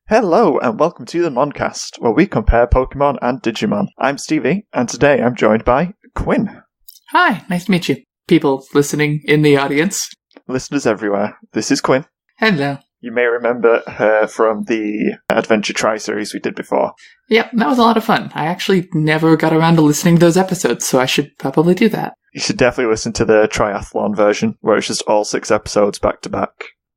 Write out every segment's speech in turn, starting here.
Hello and welcome to the Moncast, where we compare Pokemon and Digimon. I'm Stevie, and today I'm joined by Quinn. Hi, nice to meet you. People listening in the audience. Listeners everywhere, this is Quinn. Hello. You may remember her from the Adventure Tri series we did before. Yep, that was a lot of fun. I actually never got around to listening to those episodes, so I should probably do that. You should definitely listen to the triathlon version, where it's just all 6 episodes back to back,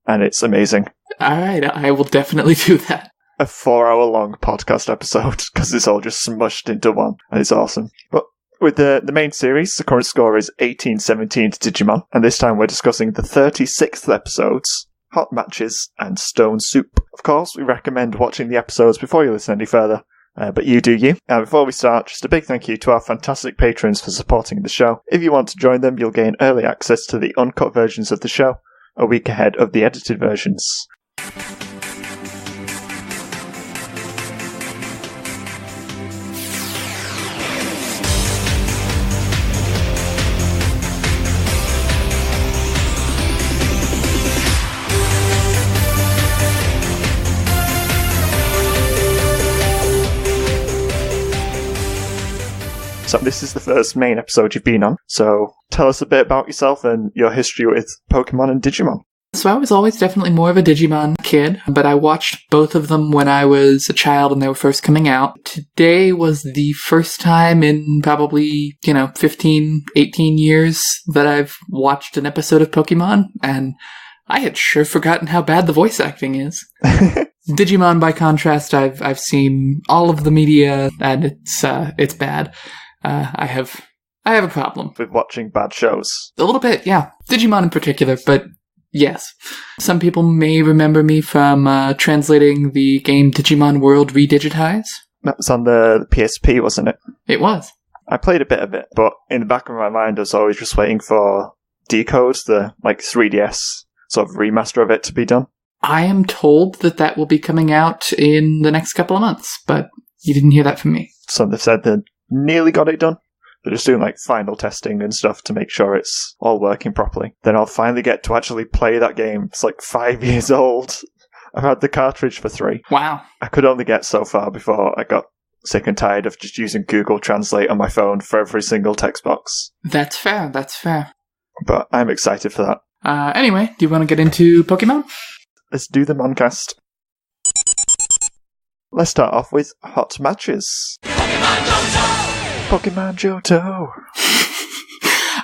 and it's amazing. Alright, I will definitely do that. A 4-hour-long podcast episode, because it's all just smushed into one, and it's awesome. But with the main series, the current score is 18-17 to Digimon, and this time we're discussing the 36th episodes, Hot Matches and Stone Soup. Of course, we recommend watching the episodes before you listen any further, but you do you. And before we start, just a big thank you to our fantastic patrons for supporting the show. If you want to join them, you'll gain early access to the uncut versions of the show, a week ahead of the edited versions. So this is the first main episode you've been on, so tell us a bit about yourself and your history with Pokemon and Digimon. So I was always definitely more of a Digimon kid, but I watched both of them when I was a child and they were first coming out. Today was the first time in probably, 15, 18 years that I've watched an episode of Pokemon, and I had sure forgotten how bad the voice acting is. Digimon, by contrast, I've seen all of the media, and it's bad. I have a problem with watching bad shows. A little bit, yeah. Digimon in particular, but yes. Some people may remember me from translating the game Digimon World Redigitize. That was on the PSP, wasn't it? It was. I played a bit of it, but in the back of my mind I was always just waiting for Decode, the 3DS sort of remaster of it to be done. I am told that will be coming out in the next couple of months, but you didn't hear that from me. So they've said they nearly got it done. They're just doing final testing and stuff to make sure it's all working properly. Then I'll finally get to actually play that game. It's 5 years old. I've had the cartridge for 3. Wow. I could only get so far before I got sick and tired of just using Google Translate on my phone for every single text box. That's fair. But I'm excited for that. Anyway, do you want to get into Pokemon? Let's do the Moncast. Let's start off with Hot Matches. Pokemon Johto!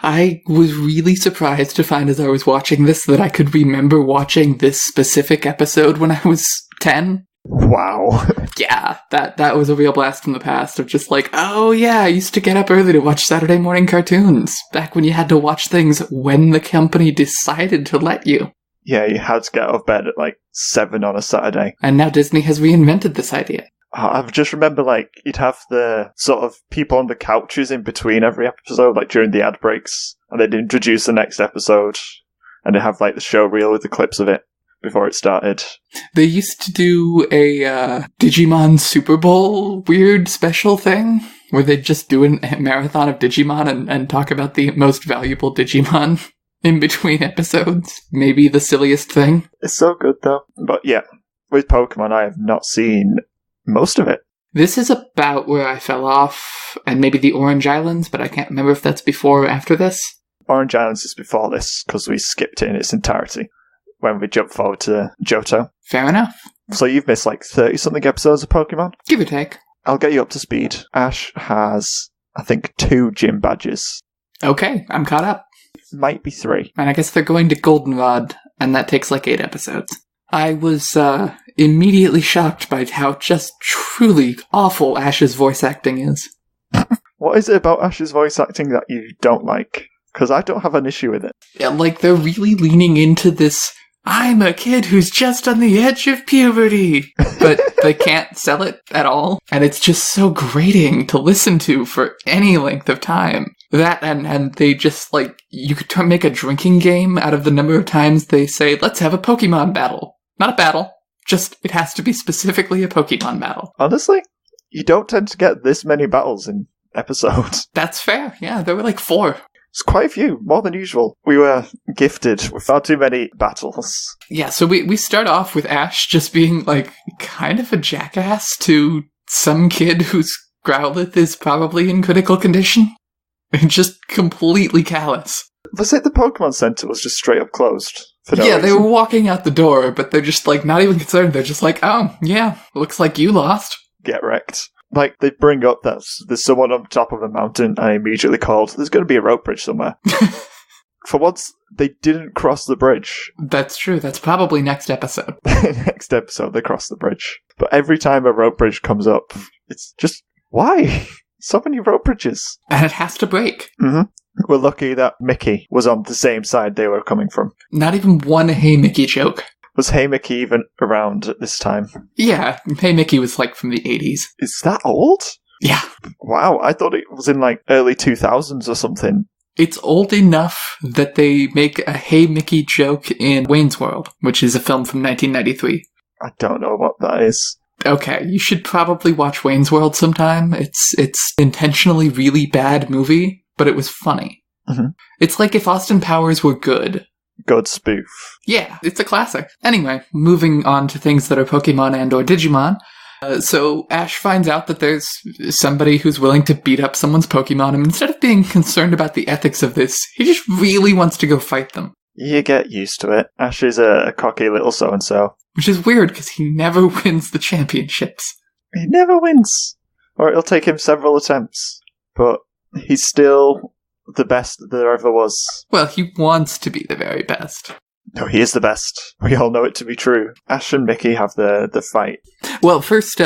I was really surprised to find as I was watching this that I could remember watching this specific episode when I was 10. Wow. Yeah, that was a real blast from the past of just oh yeah, I used to get up early to watch Saturday morning cartoons, back when you had to watch things when the company decided to let you. Yeah, you had to get out of bed at 7 on a Saturday. And now Disney has reinvented this idea. I just remember, you'd have the sort of people on the couches in between every episode, during the ad breaks, and they'd introduce the next episode, and they'd have, the show reel with the clips of it before it started. They used to do a Digimon Super Bowl weird special thing, where they'd just do a marathon of Digimon and talk about the most valuable Digimon in between episodes. Maybe the silliest thing. It's so good, though. But yeah, with Pokemon, I have not seen most of it. This is about where I fell off, and maybe the Orange Islands, but I can't remember if that's before or after this. Orange Islands is before this, because we skipped it in its entirety when we jumped forward to Johto. Fair enough. So you've missed 30-something episodes of Pokemon? Give or take. I'll get you up to speed. Ash has, I think, 2 gym badges. Okay, I'm caught up. Might be 3. And I guess they're going to Goldenrod, and that takes 8 episodes. I was immediately shocked by how just truly awful Ash's voice acting is. What is it about Ash's voice acting that you don't like? Because I don't have an issue with it. Yeah, they're really leaning into this, I'm a kid who's just on the edge of puberty, but they can't sell it at all. And it's just so grating to listen to for any length of time. That and they just you could make a drinking game out of the number of times they say, let's have a Pokemon battle. Not a battle, just it has to be specifically a Pokemon battle. Honestly, you don't tend to get this many battles in episodes. That's fair, yeah, there were 4. It's quite a few, more than usual. We were gifted with far too many battles. Yeah, so we start off with Ash just being, like, kind of a jackass to some kid whose Growlithe is probably in critical condition. Just completely callous. Was it the Pokemon Center was just straight up closed? For no Yeah, they reason? were walking out the door, but they're just, like, not even concerned. They're just like, oh, yeah, looks like you lost. Get wrecked. Like, they bring up that there's someone on top of a mountain, and I immediately called, there's going to be a rope bridge somewhere. For once, they didn't cross the bridge. That's true. That's probably next episode. Next episode, they cross the bridge. But every time a rope bridge comes up, it's just, why? So many rope bridges. And it has to break. Mm-hmm. We're lucky that Mickey was on the same side they were coming from. Not even one Hey Mickey joke. Was Hey Mickey even around at this time? Yeah, Hey Mickey was like from the 80s. Is that old? Yeah. Wow, I thought it was in like early 2000s or something. It's old enough that they make a Hey Mickey joke in Wayne's World, which is a film from 1993. I don't know what that is. Okay, you should probably watch Wayne's World sometime. It's intentionally really bad movie, but it was funny. Mm-hmm. It's like if Austin Powers were good. God spoof. Yeah, it's a classic. Anyway, moving on to things that are Pokemon and or Digimon. So Ash finds out that there's somebody who's willing to beat up someone's Pokemon, and instead of being concerned about the ethics of this, he just really wants to go fight them. You get used to it. Ash is a cocky little so-and-so. Which is weird, because he never wins the championships. He never wins. Or it'll take him several attempts. But he's still the best there ever was. Well, he wants to be the very best. No, he is the best. We all know it to be true. Ash and Mickey have the fight. Well, first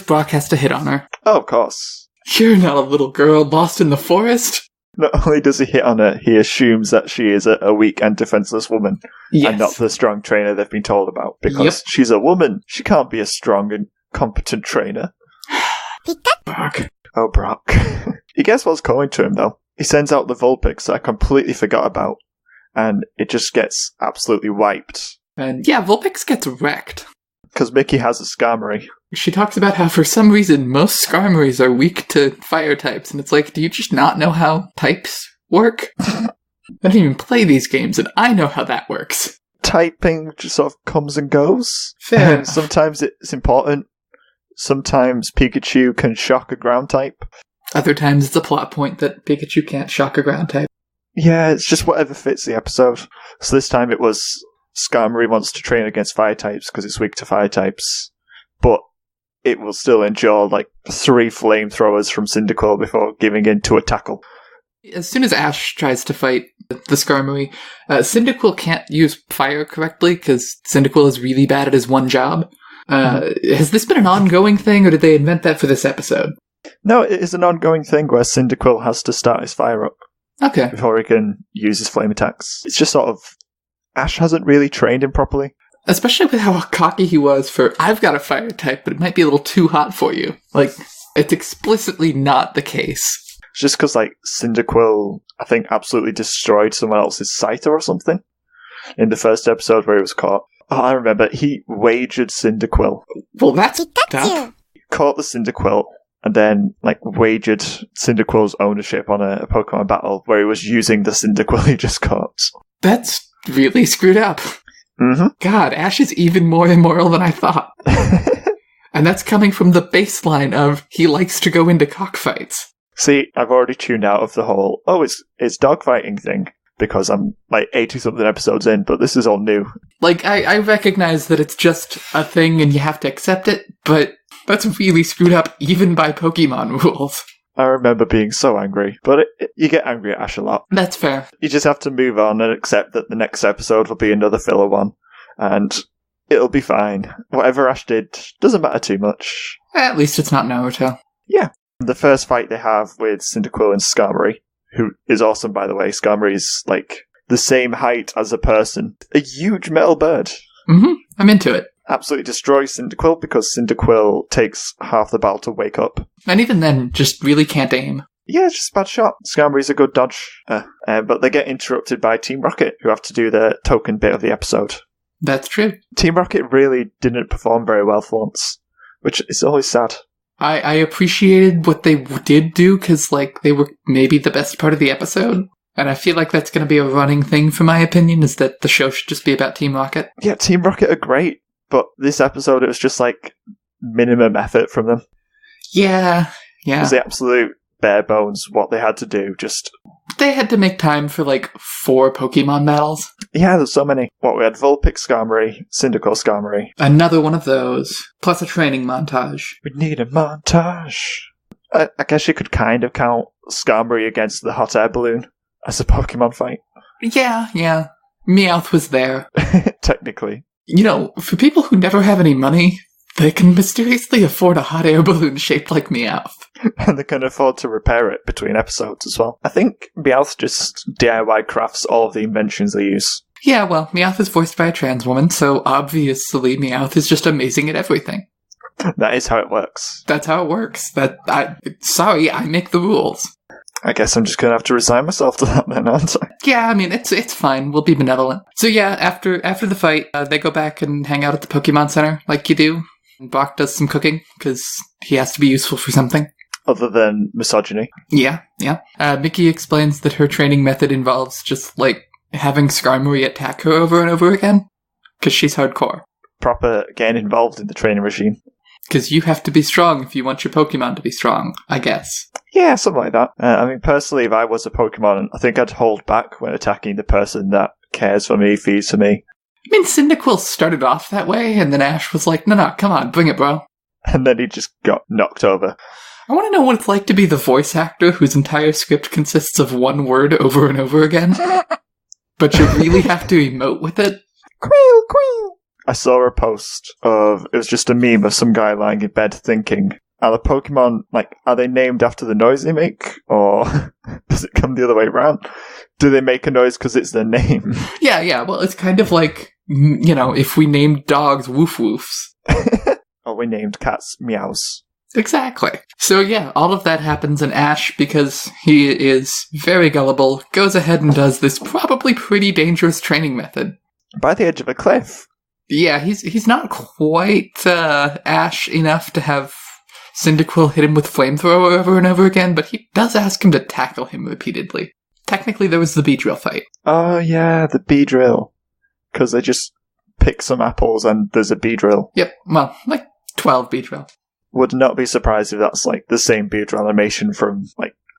Brock has to hit on her. Oh, of course. You're not a little girl lost in the forest. Not only does he hit on her, he assumes that she is a weak and defenseless woman. Yes. And not the strong trainer they've been told about. Because she's a woman. She can't be a strong and competent trainer. Brock. Oh, Brock. He gets what's coming to him, though. He sends out the Vulpix that I completely forgot about. And it just gets absolutely wiped. And yeah, Vulpix gets wrecked. Because Mickey has a Skarmory. She talks about how for some reason most Skarmories are weak to fire types, and it's like, do you just not know how types work? I don't even play these games, and I know how that works. Typing just sort of comes and goes. Fair. And sometimes it's important. Sometimes Pikachu can shock a ground type. Other times it's a plot point that Pikachu can't shock a ground type. Yeah, it's just whatever fits the episode. So this time it was Skarmory wants to train against fire types because it's weak to fire types. But it will still endure like 3 flamethrowers from Cyndaquil before giving in to a tackle. As soon as Ash tries to fight the Skarmory, Cyndaquil can't use fire correctly because Cyndaquil is really bad at his one job. Has this been an ongoing thing, or did they invent that for this episode? No, it is an ongoing thing where Cyndaquil has to start his fire up. Okay. Before he can use his flame attacks. It's just sort of... Ash hasn't really trained him properly. Especially with how cocky he was for, I've got a fire type, but it might be a little too hot for you. Like, it's explicitly not the case. It's just because, like, Cyndaquil, I think, absolutely destroyed someone else's Scyther or something. In the first episode where he was caught. Oh, I remember. He wagered Cyndaquil. Well, that's tough. He caught the Cyndaquil and then, like, wagered Cyndaquil's ownership on a Pokemon battle where he was using the Cyndaquil he just caught. That's really screwed up. Mm-hmm. God, Ash is even more immoral than I thought. And that's coming from the baseline of he likes to go into cockfights. See, I've already tuned out of the whole, it's dogfighting thing, because I'm like 80-something episodes in, but this is all new. Like, I recognize that it's just a thing and you have to accept it, but that's really screwed up even by Pokemon rules. I remember being so angry, but you get angry at Ash a lot. That's fair. You just have to move on and accept that the next episode will be another filler one, and it'll be fine. Whatever Ash did doesn't matter too much. At least it's not Naruto. Yeah. The first fight they have with Cyndaquil and Skarmory, who is awesome, by the way. Skarmory is, like, the same height as a person. A huge metal bird. Mm-hmm. I'm into it. Absolutely destroys Cyndaquil because Cyndaquil takes half the battle to wake up. And even then, just really can't aim. Yeah, it's just a bad shot. Skarmory's a good dodge. But they get interrupted by Team Rocket, who have to do the token bit of the episode. That's true. Team Rocket really didn't perform very well for once, which is always sad. I appreciated what they did do, because, like, they were maybe the best part of the episode. And I feel like that's going to be a running thing, for my opinion, is that the show should just be about Team Rocket. Yeah, Team Rocket are great, but this episode, it was just like minimum effort from them. Yeah. It was the absolute bare bones, what they had to do, just... They had to make time for, 4 Pokemon battles. Yeah, there's so many. We had Vulpix Skarmory, Cyndaquil Skarmory. Another one of those, plus a training montage. We need a montage. I guess you could kind of count Skarmory against the hot air balloon as a Pokemon fight. Yeah. Meowth was there. Technically. For people who never have any money, they can mysteriously afford a hot air balloon shaped like Meowth. And they can afford to repair it between episodes as well. I think Meowth just DIY crafts all of the inventions they use. Yeah, well, Meowth is voiced by a trans woman, so obviously Meowth is just amazing at everything. That is how it works. That's how it works. Sorry, I make the rules. I guess I'm just gonna have to resign myself to that then, aren't I? Yeah, I mean, it's fine. We'll be benevolent. So yeah, after the fight, they go back and hang out at the Pokemon Center, like you do. And Brock does some cooking, because he has to be useful for something. Other than misogyny. Yeah. Mickey explains that her training method involves just, having Skarmory attack her over and over again. Because she's hardcore. Proper getting involved in the training regime. Because you have to be strong if you want your Pokemon to be strong, I guess. Yeah, something like that. Personally, if I was a Pokemon, I think I'd hold back when attacking the person that cares for me, feeds for me. Cyndaquil started off that way, and then Ash was like, no, come on, bring it, bro. And then he just got knocked over. I want to know what it's like to be the voice actor whose entire script consists of one word over and over again. But you really have to emote with it. Queel. I saw a post of, it was just a meme of some guy lying in bed thinking, are the Pokemon, are they named after the noise they make? Or does it come the other way around? Do they make a noise because it's their name? Yeah, well, it's kind of like, if we named dogs woof woofs. Or we named cats meows. Exactly. So yeah, all of that happens, and Ash, because he is very gullible, goes ahead and does this probably pretty dangerous training method. By the edge of a cliff. Yeah, he's not quite Ash enough to have Cyndaquil hit him with Flamethrower over and over again, but he does ask him to tackle him repeatedly. Technically, there was the Beedrill fight. Oh yeah, the Beedrill. Because they just pick some apples and there's a Beedrill. Yep, well, 12 Beedrill. Would not be surprised if that's the same Beedrill animation from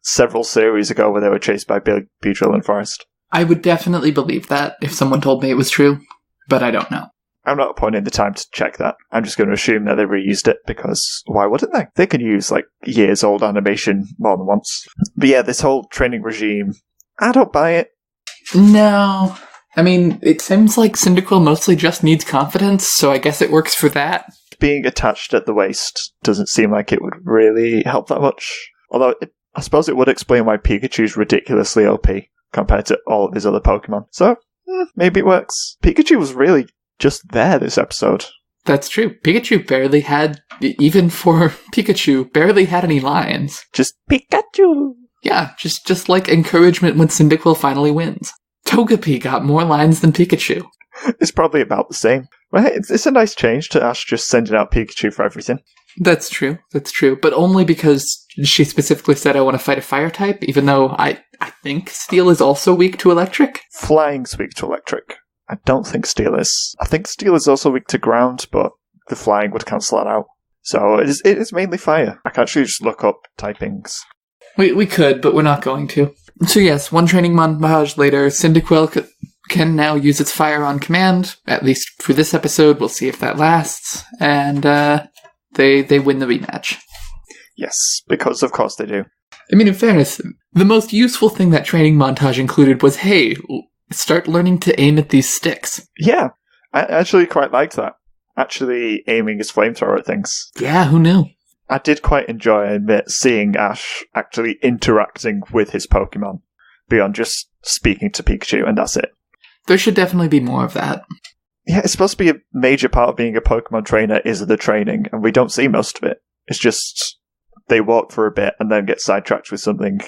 several series ago where they were chased by big Beedrill in forest. I would definitely believe that if someone told me it was true, but I don't know. I'm not appointing the time to check that. I'm just going to assume that they reused it because why wouldn't they? They can use years old animation more than once. But yeah, this whole training regime, I don't buy it. No. It seems like Cyndaquil mostly just needs confidence, so I guess it works for that. Being attached at the waist doesn't seem like it would really help that much. Although, I suppose it would explain why Pikachu's ridiculously OP compared to all of his other Pokemon. So, maybe it works. Pikachu was really just there this episode. That's true. Pikachu barely had, even for Pikachu, barely had any lines. Just Pikachu! Yeah, just encouragement when Cyndaquil finally wins. Togepi got more lines than Pikachu. It's probably about the same. Well, it's a nice change to Ash just sending out Pikachu for everything. That's true. But only because she specifically said I want to fight a fire type, even though I think Steel is also weak to electric. Flying's weak to electric. I don't think Steel is. I think Steel is also weak to ground, but the flying would cancel that out. So it is mainly fire. I can actually just look up typings. We could, but we're not going to. So yes, one training montage later, Cyndaquil can now use its fire on command, at least for this episode. We'll see if that lasts. And they win the rematch. Yes, because of course they do. In fairness, the most useful thing that training montage included was, hey, start learning to aim at these sticks. Yeah, I actually quite liked that. Actually aiming his flamethrower at things. Yeah, who knew? I did quite enjoy, I admit, seeing Ash actually interacting with his Pokemon beyond just speaking to Pikachu, and that's it. There should definitely be more of that. Yeah, it's supposed to be a major part of being a Pokemon trainer is the training, and we don't see most of it. It's just they walk for a bit and then get sidetracked with something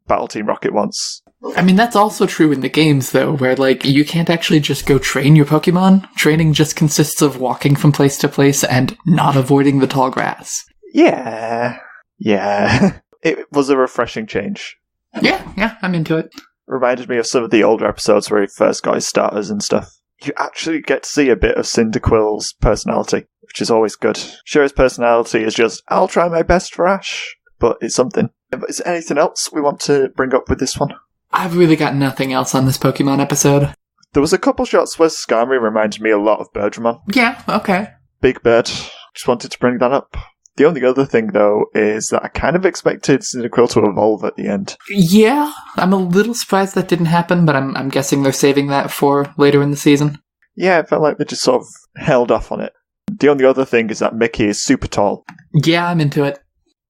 Battle Team Rocket wants. That's also true in the games, though, where, you can't actually just go train your Pokemon. Training just consists of walking from place to place and not avoiding the tall grass. Yeah. It was a refreshing change. Yeah, I'm into it. Reminded me of some of the older episodes where he first got his starters and stuff. You actually get to see a bit of Cyndaquil's personality, which is always good. Sure, his personality is just, I'll try my best for Ash, but it's something. Is there anything else we want to bring up with this one? I've really got nothing else on this Pokemon episode. There was a couple shots where Skarmory reminded me a lot of Birdramon. Yeah, okay. Big Bird. Just wanted to bring that up. The only other thing, though, is that I kind of expected Cyndaquil to evolve at the end. Yeah, I'm a little surprised that didn't happen, but I'm guessing they're saving that for later in the season. Yeah, it felt like they just sort of held off on it. The only other thing is that Mickey is super tall. Yeah, I'm into it.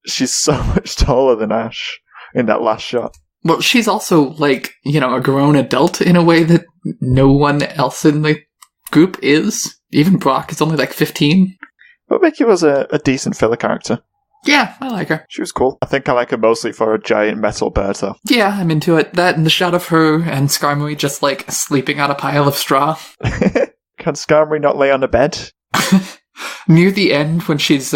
She's so much taller than Ash in that last shot. Well, she's also, like, a grown adult in a way that no one else in the group is. Even Brock is only, 15. But Mickey was a decent filler character. Yeah, I like her. She was cool. I think I like her mostly for a giant metal bird, though. Yeah, I'm into it. That and the shot of her and Skarmory just, sleeping on a pile of straw. Can Skarmory not lay on a bed? Near the end, when she's,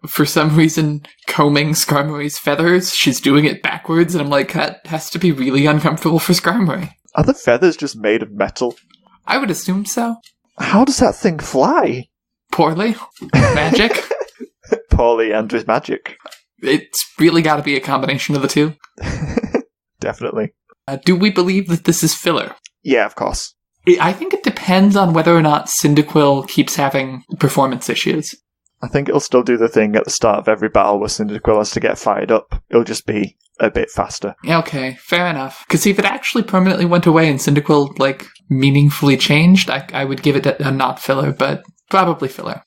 for some reason, combing Skarmory's feathers, she's doing it backwards, and I'm like, that has to be really uncomfortable for Skarmory. Are the feathers just made of metal? I would assume so. How does that thing fly? Poorly. Magic. Poorly and with magic. It's really got to be a combination of the two. Definitely. Do we believe that this is filler? Yeah, of course. I think it depends on whether or not Cyndaquil keeps having performance issues. I think it'll still do the thing at the start of every battle where Cyndaquil has to get fired up. It'll just be a bit faster. Okay, fair enough. Because if it actually permanently went away and Cyndaquil, meaningfully changed, I would give it a not filler, but probably filler.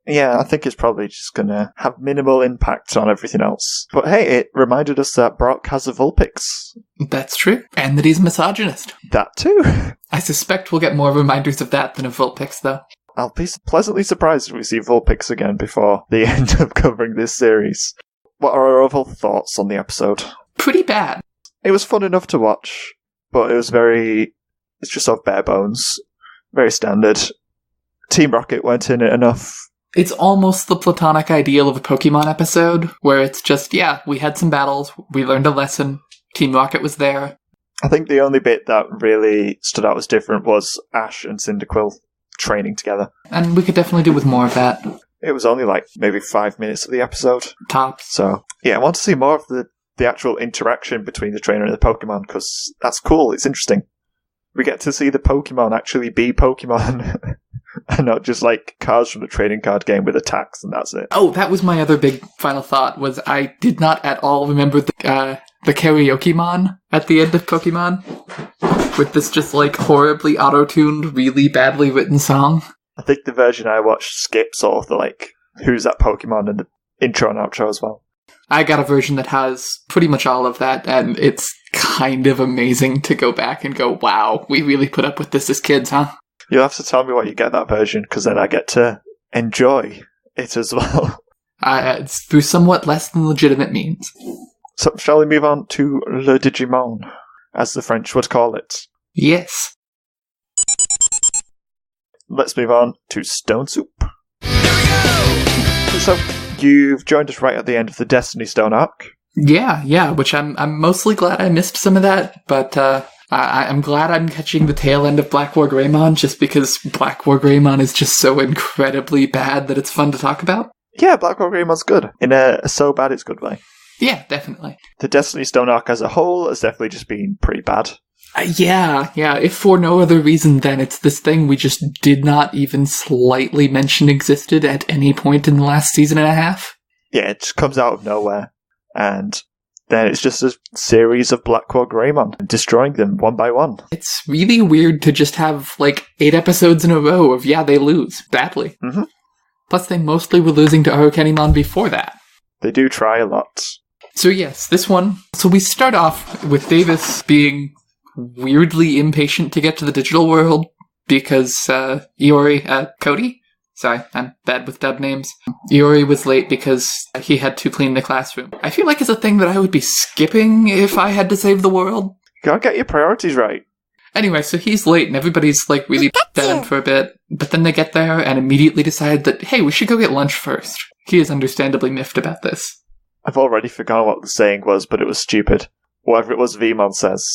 Yeah, I think it's probably just going to have minimal impact on everything else. But hey, it reminded us that Brock has a Vulpix. That's true. And that he's a misogynist. That too. I suspect we'll get more reminders of that than of Vulpix, though. I'll be pleasantly surprised if we see Vulpix again before the end of covering this series. What are our overall thoughts on the episode? Pretty bad. It was fun enough to watch, but it's just sort of bare bones. Very standard. Team Rocket weren't in it enough. It's almost the platonic ideal of a Pokemon episode, where it's just, yeah, we had some battles, we learned a lesson, Team Rocket was there. I think the only bit that really stood out as different was Ash and Cyndaquil training together. And we could definitely do with more of that. It was only maybe 5 minutes of the episode. Tops. So, yeah, I want to see more of the actual interaction between the trainer and the Pokemon, because that's cool, it's interesting. We get to see the Pokemon actually be Pokemon. And not just cards from the trading card game with attacks, and that's it. Oh, that was my other big final thought, was I did not at all remember the karaoke-mon at the end of Pokemon. With this just horribly auto-tuned, really badly written song. I think the version I watched skips all of the who's that Pokemon and the intro and outro as well. I got a version that has pretty much all of that, and it's kind of amazing to go back and go, wow, we really put up with this as kids, huh? You'll have to tell me what you get that version, because then I get to enjoy it as well. It's through somewhat less than legitimate means. So, shall we move on to Le Digimon, as the French would call it? Yes. Let's move on to Stone Soup. So, you've joined us right at the end of the Destiny Stone arc. Yeah, which I'm mostly glad I missed some of that, but I'm glad I'm catching the tail end of Black War Greymon, just because Black War Greymon is just so incredibly bad that it's fun to talk about. Yeah, Black War Greymon's good. In a so bad it's good way. Yeah, definitely. The Destiny Stone arc as a whole has definitely just been pretty bad. Yeah, if for no other reason than it's this thing we just did not even slightly mention existed at any point in the last season and a half. Yeah, it just comes out of nowhere, and then it's just a series of Black War Greymon, destroying them one by one. It's really weird to just have 8 episodes in a row of, they lose badly. Mm-hmm. Plus they mostly were losing to Arukenimon before that. They do try a lot. So yes, this one. So we start off with Davis being weirdly impatient to get to the digital world because Cody? Sorry, I'm bad with dub names. Iori was late because he had to clean the classroom. I feel like it's a thing that I would be skipping if I had to save the world. You gotta get your priorities right. Anyway, so he's late and everybody's really dead for a bit. But then they get there and immediately decide that, hey, we should go get lunch first. He is understandably miffed about this. I've already forgotten what the saying was, but it was stupid. whatever it was Vmon says.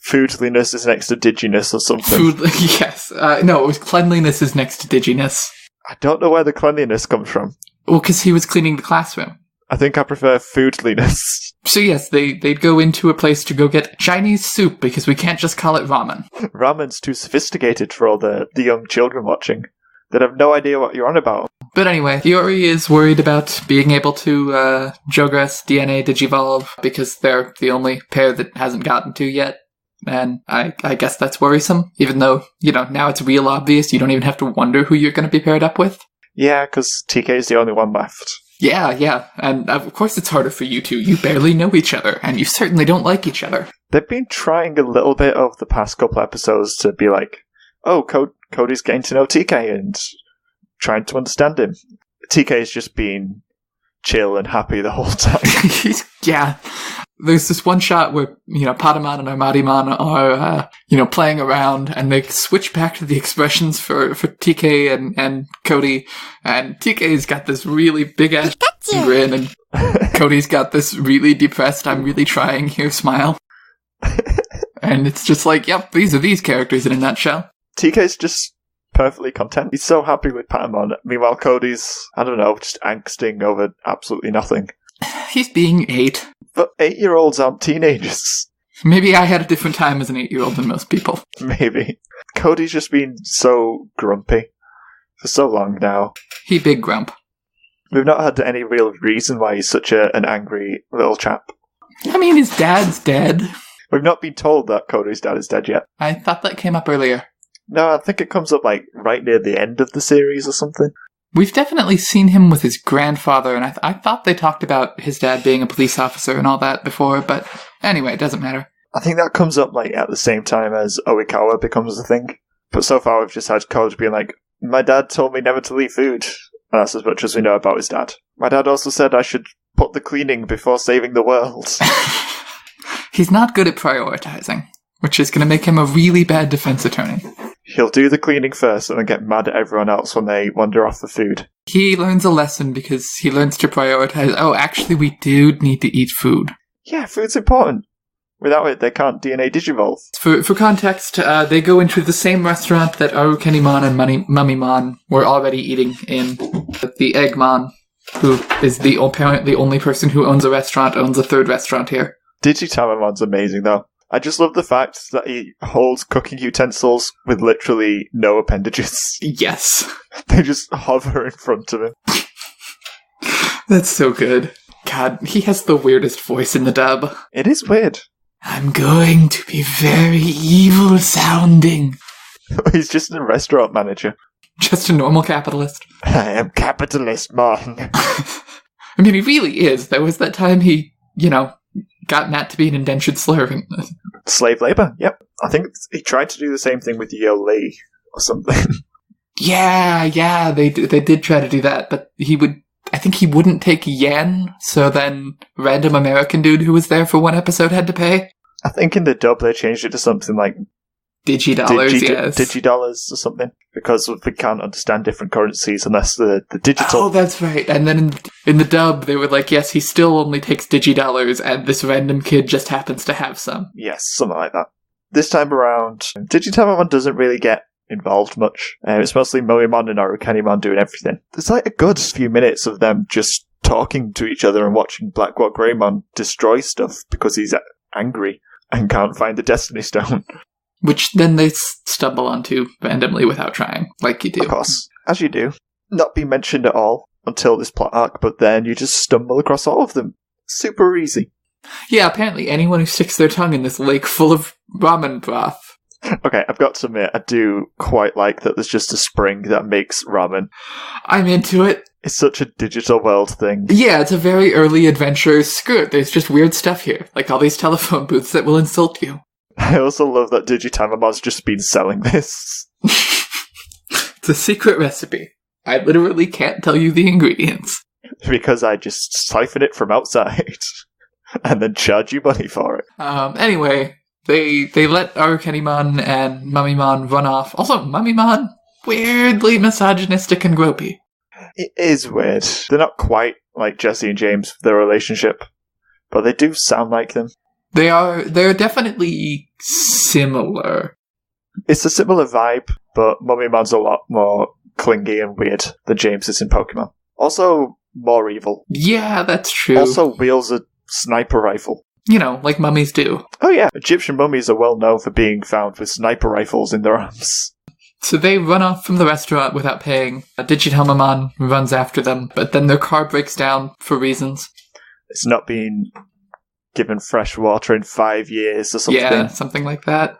Foodliness is next to diginess or something. Yes. No, it was cleanliness is next to diginess. I don't know where the cleanliness comes from. Well, because he was cleaning the classroom. I think I prefer foodliness. So yes, they'd go into a place to go get Chinese soup because we can't just call it ramen. Ramen's too sophisticated for all the young children watching. They'd have no idea what you're on about. But anyway, Yori is worried about being able to Jogress DNA Digivolve because they're the only pair that hasn't gotten to yet. And I guess that's worrisome, even though, now it's real obvious. You don't even have to wonder who you're going to be paired up with. Yeah, because TK is the only one left. Yeah. And of course it's harder for you two. You barely know each other, and you certainly don't like each other. They've been trying a little bit over the past couple episodes to be like, oh, Cody's getting to know TK and trying to understand him. TK's just been chill and happy the whole time. Yeah. There's this one shot where, Patamon and Armadimon are, playing around, and they switch back to the expressions for TK and Cody, and TK's got this really big-ass grin, and Cody's got this really depressed, I'm really trying here smile. And it's just like, yep, these are these characters in a nutshell. TK's just perfectly content. He's so happy with Patamon. Meanwhile, Cody's, I don't know, just angsting over absolutely nothing. He's being 8. But 8-year-olds aren't teenagers. Maybe I had a different time as an 8-year-old than most people. Maybe. Cody's just been so grumpy for so long now. He big grump. We've not had any real reason why he's such an angry little chap. I mean, his dad's dead. We've not been told that Cody's dad is dead yet. I thought that came up earlier. No, I think it comes up right near the end of the series or something. We've definitely seen him with his grandfather, and I thought they talked about his dad being a police officer and all that before, but anyway, it doesn't matter. I think that comes up at the same time as Oikawa becomes a thing. But so far we've just had Cody being like, my dad told me never to leave food. And that's as much as we know about his dad. My dad also said I should put the cleaning before saving the world. He's not good at prioritizing, which is going to make him a really bad defense attorney. He'll do the cleaning first and then get mad at everyone else when they wander off for food. He learns a lesson because he learns to prioritize, oh, actually we do need to eat food. Yeah, food's important. Without it, they can't DNA Digivolve. For context, they go into the same restaurant that Arukenimon and Mummymon were already eating in. The Eggmon, who is apparently the only person who owns a restaurant, owns a third restaurant here. Digitamamon's amazing, though. I just love the fact that he holds cooking utensils with literally no appendages. Yes. They just hover in front of him. That's so good. God, he has the weirdest voice in the dub. It is weird. I'm going to be very evil sounding. He's just a restaurant manager. Just a normal capitalist. I am capitalist, man. I mean, he really is. There was that time he, got Nat to be an indentured slave. Slave labor, yep. I think he tried to do the same thing with Yo Lee or something. Yeah, they did try to do that, but I think he wouldn't take yen, so then random American dude who was there for one episode had to pay. I think in the dub they changed it to something like Digidollars, yes. Digidollars or something, because we can't understand different currencies unless the digital... Oh, that's right. And then in the dub, they were like, yes, he still only takes Digidollars, and this random kid just happens to have some. Yes, something like that. This time around, Digitamamon doesn't really get involved much. It's mostly Moemon and Arukenimon doing everything. There's a good few minutes of them just talking to each other and watching Blackwater Greymon destroy stuff because he's angry and can't find the Destiny Stone. Which then they stumble onto randomly without trying, like you do. Of course, as you do. Not be mentioned at all until this plot arc, but then you just stumble across all of them. Super easy. Yeah, apparently anyone who sticks their tongue in this lake full of ramen broth. Okay, I've got to admit, I do quite like that there's just a spring that makes ramen. I'm into it. It's such a digital world thing. Yeah, it's a very early adventure. Screw it, there's just weird stuff here, like all these telephone booths that will insult you. I also love that Digitamamon's just been selling this. It's a secret recipe. I literally can't tell you the ingredients. Because I just siphon it from outside. And then charge you money for it. Anyway, they let Arukenimon and Mummymon run off. Also, Mummymon, weirdly misogynistic and gropey. It is weird. They're not quite like Jesse and James for their relationship. But they do sound like them. They're definitely similar. It's a similar vibe, but Mummymon's a lot more clingy and weird than James is in Pokemon. Also, more evil. Yeah, that's true. Also wields a sniper rifle. You know, like mummies do. Oh yeah, Egyptian mummies are well known for being found with sniper rifles in their arms. So they run off from the restaurant without paying. Digitalmamon runs after them, but then their car breaks down for reasons. It's not been given fresh water in 5 years or something. Yeah, something like that.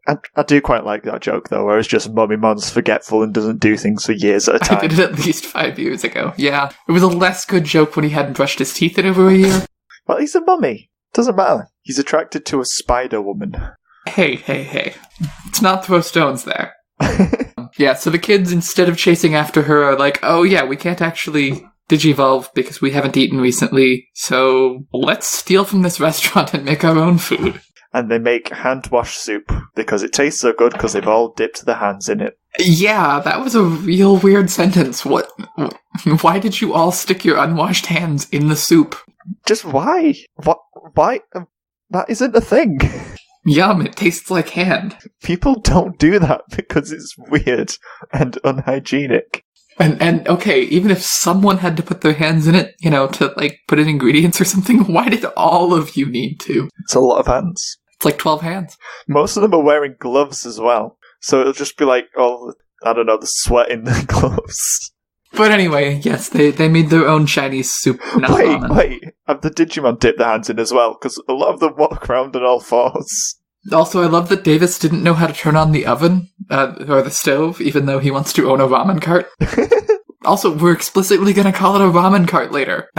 I do quite like that joke, though, where it's just Mummymon's forgetful and doesn't do things for years at a time. I did it at least 5 years ago. Yeah. It was a less good joke when he hadn't brushed his teeth in over a year. Well, he's a mummy. Doesn't matter. He's attracted to a spider woman. Hey. Let's not throw stones there. Yeah, so the kids, instead of chasing after her, are like, oh yeah, we can't actually digivolve because we haven't eaten recently, so let's steal from this restaurant and make our own food. And they make hand-wash soup because it tastes so good because they've all dipped their hands in it. Yeah, that was a real weird sentence. What? Why did you all stick your unwashed hands in the soup? Just why? What? Why? That isn't a thing. Yum, it tastes like hand. People don't do that because it's weird and unhygienic. And okay, even if someone had to put their hands in it, to like put in ingredients or something, why did all of you need to? It's a lot of hands. It's like 12 hands. Most of them are wearing gloves as well. So it'll just be like, the sweat in the gloves. But anyway, yes, they made their own Chinese soup. Wait. Have the Digimon dipped their hands in as well? Because a lot of them walk around on all fours. Also, I love that Davis didn't know how to turn on the oven, or the stove, even though he wants to own a ramen cart. Also, we're explicitly going to call it a ramen cart later.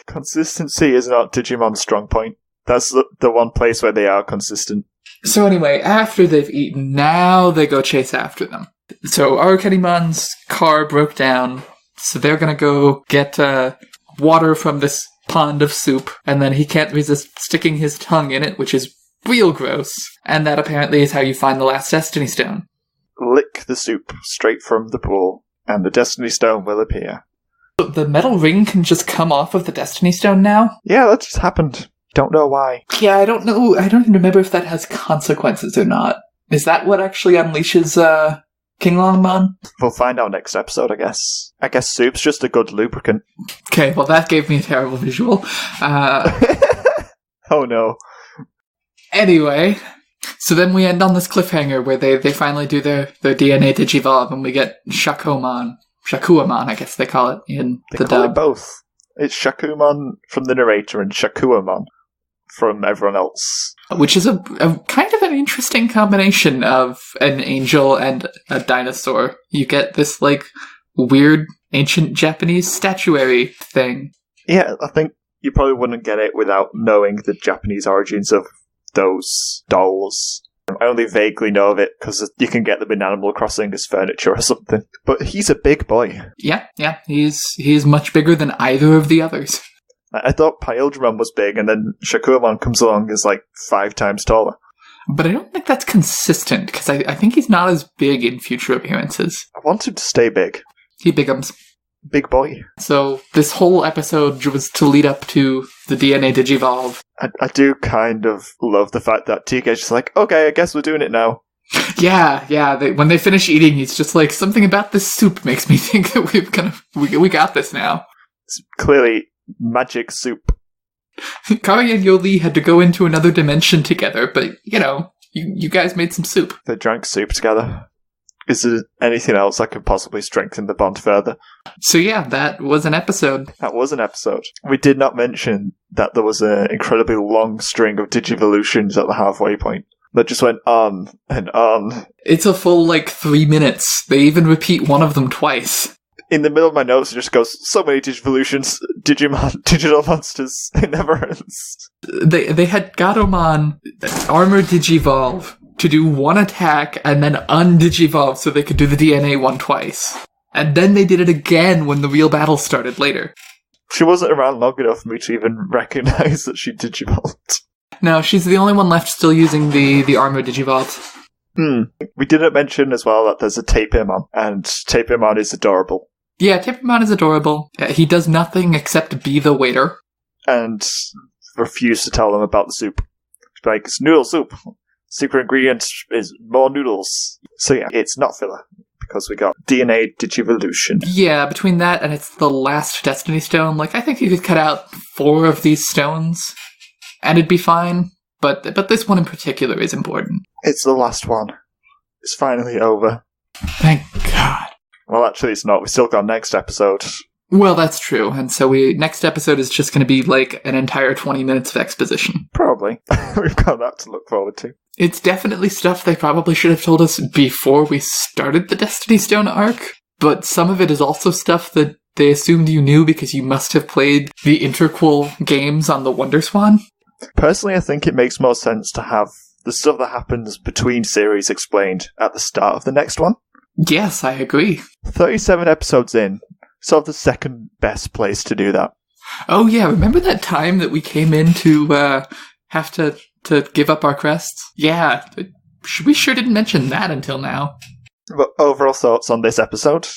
Consistency is not Digimon's strong point. That's the one place where they are consistent. So anyway, after they've eaten, now they go chase after them. So Arukenimon's car broke down, so they're going to go get water from this pond of soup, and then he can't resist sticking his tongue in it, which is real gross. And that apparently is how you find the last Destiny Stone. Lick the soup straight from the pool, and the Destiny Stone will appear. So the metal ring can just come off of the Destiny Stone now? Yeah, that just happened. Don't know why. Yeah, I don't know. I don't even remember if that has consequences or not. Is that what actually unleashes King Longmon? We'll find out next episode, I guess. I guess soup's just a good lubricant. Okay, well that gave me a terrible visual. Oh no. Anyway, so then we end on this cliffhanger where they finally do their DNA digivolve and we get Shakuamon, I guess they call it in the dub. They call it both. It's Shakuamon from the narrator and Shakuamon from everyone else. Which is a kind of an interesting combination of an angel and a dinosaur. You get this, like, weird ancient Japanese statuary thing. Yeah, I think you probably wouldn't get it without knowing the Japanese origins of those dolls. I only vaguely know of it because you can get them in Animal Crossing as furniture or something. But he's a big boy. Yeah, he's much bigger than either of the others. I thought Pyldramon was big, and then Shakuamon comes along and is like 5 times taller. But I don't think that's consistent, because I think he's not as big in future appearances. I want him to stay big. He bigums. Big boy. So this whole episode was to lead up to the DNA Digivolve. I do kind of love the fact that TK's just like, okay, I guess we're doing it now. Yeah. When they finish eating, he's just like, something about this soup makes me think that we got this now. It's clearly magic soup. Kari and Yoli had to go into another dimension together, but, you guys made some soup. They drank soup together. Is there anything else that could possibly strengthen the bond further? So yeah, that was an episode. We did not mention that there was an incredibly long string of Digivolutions at the halfway point that just went on and on. It's a full, 3 minutes. They even repeat one of them twice. In the middle of my notes, it just goes, so many Digivolutions, Digimon, digital monsters. It never ends. They had Gatomon armor Digivolve to do one attack and then undigivolve so they could do the DNA one twice. And then they did it again when the real battle started later. She wasn't around long enough for me to even recognize that she digivolved. No, she's the only one left still using the armor Digivolve. We didn't mention as well that there's a Tapirmon, and Tapirmon is adorable. Yeah, Tapirmon is adorable. He does nothing except be the waiter. And refuse to tell them about the soup. It's like, it's noodle soup. Secret ingredient is more noodles. So yeah, it's not filler, because we got DNA Digivolution. Yeah, between that and it's the last Destiny Stone, like, I think you could cut out 4 of these stones, and it'd be fine. But this one in particular is important. It's the last one. It's finally over. Thank God. Well, actually, it's not. We still got next episode. Well, that's true. And so next episode is just going to be like an entire 20 minutes of exposition. Probably. We've got that to look forward to. It's definitely stuff they probably should have told us before we started the Destiny Stone arc. But some of it is also stuff that they assumed you knew because you must have played the interquel games on the WonderSwan. Personally, I think it makes more sense to have the stuff that happens between series explained at the start of the next one. Yes, I agree. 37 episodes in, sort of the second best place to do that. Oh yeah, remember that time that we came in to have to give up our crests? Yeah, we sure didn't mention that until now. But overall thoughts on this episode?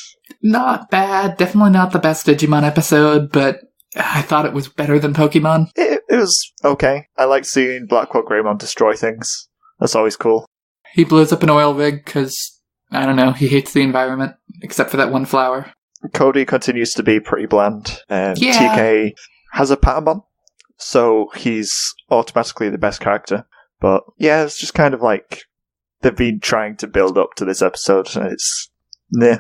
Not bad. Definitely not the best Digimon episode, but I thought it was better than Pokemon. It was okay. I like seeing Blackwell Greymon destroy things. That's always cool. He blows up an oil rig because, I don't know, he hates the environment, except for that one flower. Cody continues to be pretty bland. Yeah. TK has a Patamon, so he's automatically the best character. But yeah, it's just kind of like they've been trying to build up to this episode, and it's... Nah.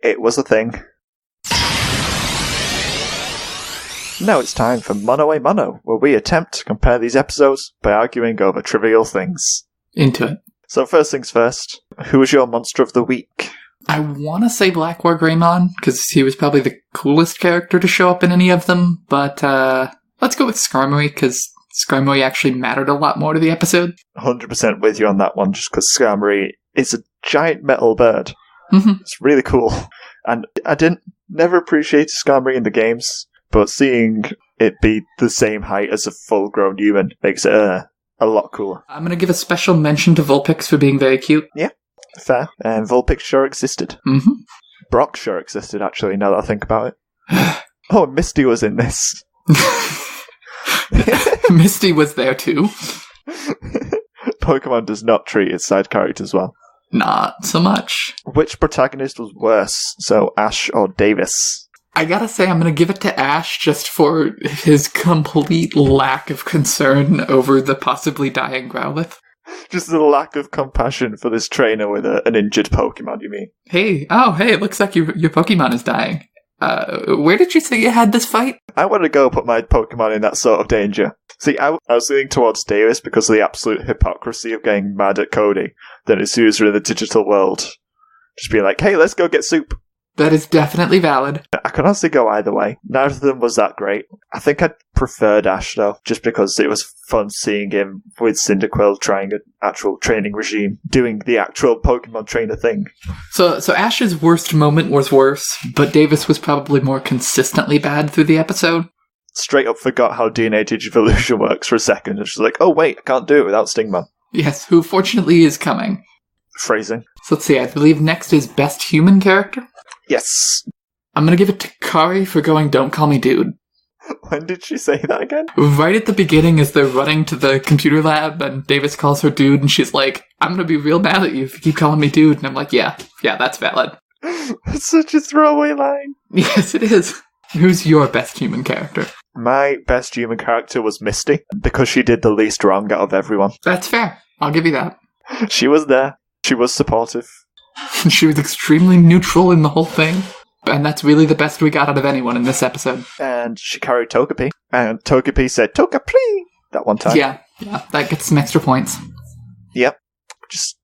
It was a thing. Now it's time for Mono a Mono, where we attempt to compare these episodes by arguing over trivial things. Into it. So first things first, who was your monster of the week? I want to say Black War Greymon, because he was probably the coolest character to show up in any of them, but let's go with Skarmory, because Skarmory actually mattered a lot more to the episode. 100% with you on that one, just because Skarmory is a giant metal bird. Mm-hmm. It's really cool. And I never appreciated Skarmory in the games, but seeing it be the same height as a full-grown human makes it a lot cooler. I'm going to give a special mention to Vulpix for being very cute. Yeah, fair. And Vulpix sure existed. Mm-hmm. Brock sure existed, actually, now that I think about it. Oh, Misty was in this. Misty was there too. Pokemon does not treat its side characters well. Not so much. Which protagonist was worse? So, Ash or Davis? I gotta say, I'm gonna give it to Ash just for his complete lack of concern over the possibly dying Growlithe. Just the lack of compassion for this trainer with an injured Pokemon, you mean? Hey, it looks like your Pokemon is dying. Where did you say you had this fight? I want to go put my Pokemon in that sort of danger. See, I was leaning towards Davis because of the absolute hypocrisy of getting mad at Cody. Then as soon as we're in the digital world, just being like, hey, let's go get soup. That is definitely valid. I could honestly go either way. Neither of them was that great. I think I preferred Ash, though, just because it was fun seeing him with Cyndaquil trying an actual training regime, doing the actual Pokemon trainer thing. So Ash's worst moment was worse, but Davis was probably more consistently bad through the episode. Straight up forgot how DNA Digivolution works for a second. It's just like, oh wait, I can't do it without Stingman. Yes, who fortunately is coming. Phrasing. So let's see, I believe next is Best Human Character? Yes. I'm gonna give it to Kari for going Don't Call Me Dude. When did she say that again? Right at the beginning as they're running to the computer lab and Davis calls her dude and she's like, I'm gonna be real mad at you if you keep calling me dude. And I'm like, yeah, that's valid. That's such a throwaway line. Yes, it is. Who's your best human character? My best human character was Misty, because she did the least wrong out of everyone. That's fair. I'll give you that. She was there. She was supportive. She was extremely neutral in the whole thing. And that's really the best we got out of anyone in this episode. And she carried Togepi. And Togepi said, Togepi! That one time. Yeah, that gets some extra points. Yep. Just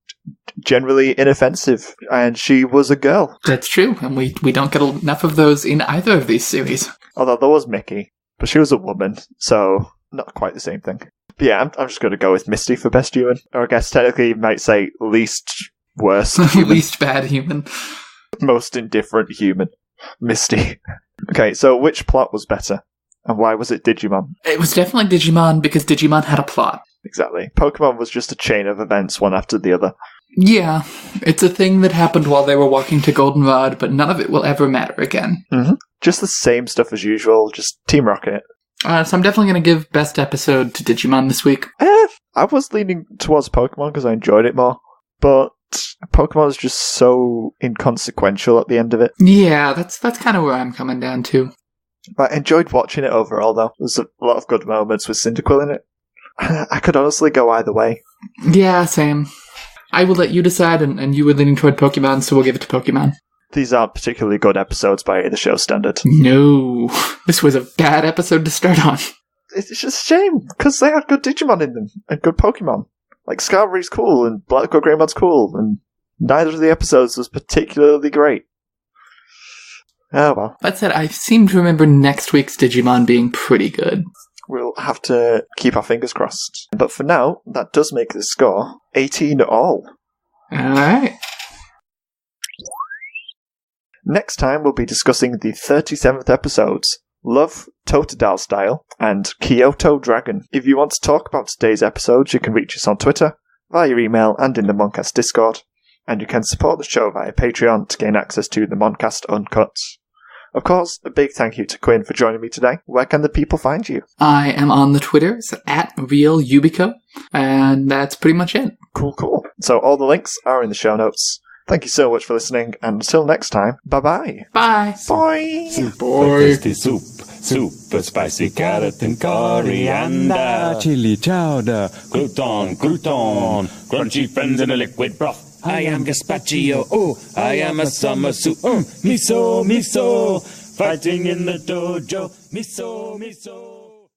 generally inoffensive. And she was a girl. That's true, and we don't get enough of those in either of these series. Although there was Mickey, but she was a woman, so not quite the same thing. But yeah, I'm just going to go with Misty for best human. Or I guess technically you might say least worst human. Least bad human. Most indifferent human. Misty. Okay, so which plot was better? And why was it Digimon? It was definitely Digimon because Digimon had a plot. Exactly. Pokemon was just a chain of events, one after the other. Yeah, it's a thing that happened while they were walking to Goldenrod, but none of it will ever matter again. Mm-hmm. Just the same stuff as usual, just Team Rocket. So I'm definitely going to give best episode to Digimon this week. I was leaning towards Pokemon because I enjoyed it more, but Pokemon is just so inconsequential at the end of it. Yeah, that's kind of where I'm coming down to. I enjoyed watching it overall, though. There's a lot of good moments with Cyndaquil in it. I could honestly go either way. Yeah, same. I will let you decide, and you were leaning toward Pokemon, so we'll give it to Pokemon. These aren't particularly good episodes by the show standard. No. This was a bad episode to start on. It's just a shame, because they had good Digimon in them, and good Pokemon. Like, Skarmory's cool, and Black Greymon's cool, and neither of the episodes was particularly great. Oh well. That said, I seem to remember next week's Digimon being pretty good. We'll have to keep our fingers crossed. But for now, that does make the score 18-all. Alright. Next time, we'll be discussing the 37th episodes, Love, Totodile Style, and Kyoto Dragon. If you want to talk about today's episodes, you can reach us on Twitter, via email, and in the Moncast Discord. And you can support the show via Patreon to gain access to the Moncast Uncut. Of course, a big thank you to Quinn for joining me today. Where can the people find you? I am on the Twitters at RealYubico, and that's pretty much it. Cool. So all the links are in the show notes. Thank you so much for listening, and until next time, bye-bye. Bye. Bye. Super tasty soup, super spicy carrot and coriander, chili chowder, crouton, crunchy friends in a liquid broth. I am gazpacho, oh, I am a summer soup, miso, fighting in the dojo, miso.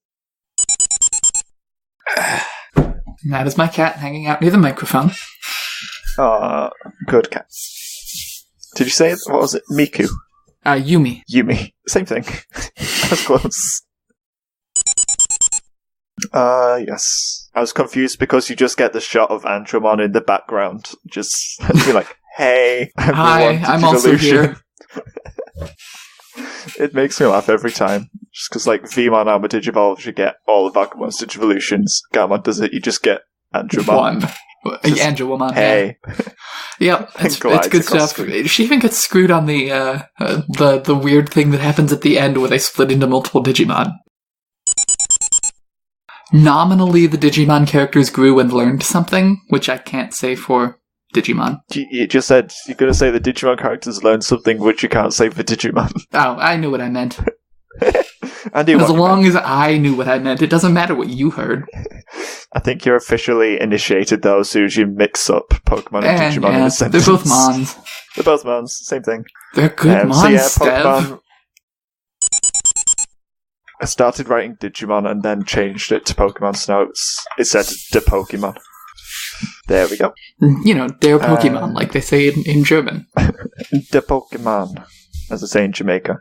That is my cat hanging out near the microphone. Good cat. Did you say it? What was it? Miku? Yumi. Yumi. Same thing. That's close. Yes. I was confused because you just get the shot of Antramon in the background. Just be like, hey, hi, I'm also here. It makes me laugh every time. Just because, like, Vmon Armor Digivolves, you get all of Agumon's Digivolutions. Garmon does it, you just get Antramon. Angelwoman. Hey. Yep, it's good stuff. She even gets screwed on the weird thing that happens at the end where they split into multiple Digimon. Nominally, the Digimon characters grew and learned something, which I can't say for Digimon. You just said you're going to say the Digimon characters learned something which you can't say for Digimon. Oh, I knew what I meant. As long as I knew what I meant, it doesn't matter what you heard. I think you're officially initiated, though, as soon as you mix up Pokemon and Digimon in a sentence. They're both Mons. They're both Mons, same thing. They're good Mons, Pokemon. I started writing Digimon and then changed it to Pokemon, so now it said the Pokemon. There we go. You know, they're Pokemon, like they say in German. The Pokemon, as they say in Jamaica.